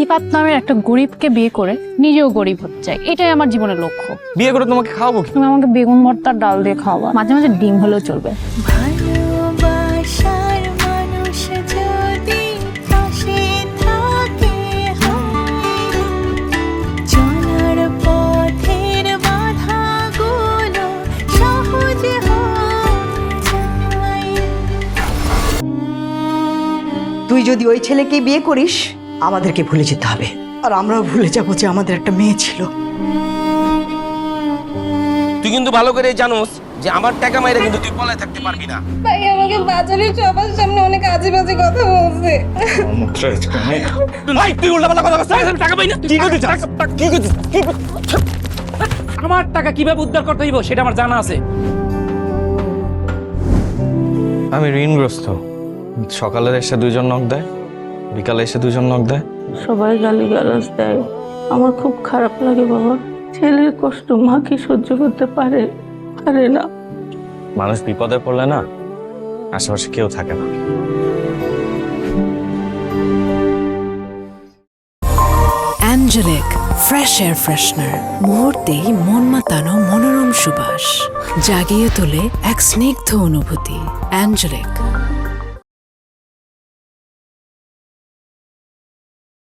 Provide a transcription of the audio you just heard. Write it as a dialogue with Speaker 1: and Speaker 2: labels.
Speaker 1: সিফাত নামের একটা গরিবকে বিয়ে করে নিজেও গরিব হতে চাই, এটাই আমার জীবনের লক্ষ্য।
Speaker 2: বিয়ে করে তোমাকে খাওয়াবো কি?
Speaker 1: তুমি আমাকে বেগুন ভর্তার ডাল দিয়ে খাওয়া, মাঝে মাঝে ডিম হলেও চলবে।
Speaker 3: ভালোবাসার মানুষ যদি পাশে থাকে, চলার পথের বাধাগুলো সহজ হয়ে যায়।
Speaker 4: তুই যদি ওই ছেলেকে বিয়ে করিস আমাদেরকে ভুলে যেতে হবে, আর আমরাও ভুলে যাবো যে আমাদের একটা মেয়ে ছিল।
Speaker 2: তুই কিন্তু ভালো করে জানোস যে আমার টাকা মাইরা কিন্তু তুই পলায় থাকতে পারবি না।
Speaker 5: ভাই আমাকে বাজারে সবার সামনে অনেক আজে বাজে কথা বলছে।
Speaker 2: ভাই তুই উল্টাপাল্টা কথা বলছিস, আমি টাকা পাই না। কি করতে চাস? কি করতে?
Speaker 6: আমার টাকা কিভাবে উদ্ধার করতে হইব সেটা আমার জানা আছে।
Speaker 2: আমি ঋণগ্রস্ত। সকালে এসে দুইজন নক দেয়, বিকালে এসে দুইজন নক দেয়।
Speaker 7: সবাই গালিগালাজ দেয়, আমার খুব খারাপ লাগে বাবা। ছেলের কষ্ট মা কি সহ্য করতে পারে? পারে না।
Speaker 2: মানুষ বিপদে পড়লে না আশেপাশে কেউ থাকে না।
Speaker 8: অ্যাঞ্জেলিক ফ্রেশ এয়ার ফ্রেশনার, মুহূর্তেই মন মাতানো মনোরম সুবাস, জাগিয়ে তোলে এক স্নিগ্ধ অনুভূতি। অ্যাঞ্জেলিক।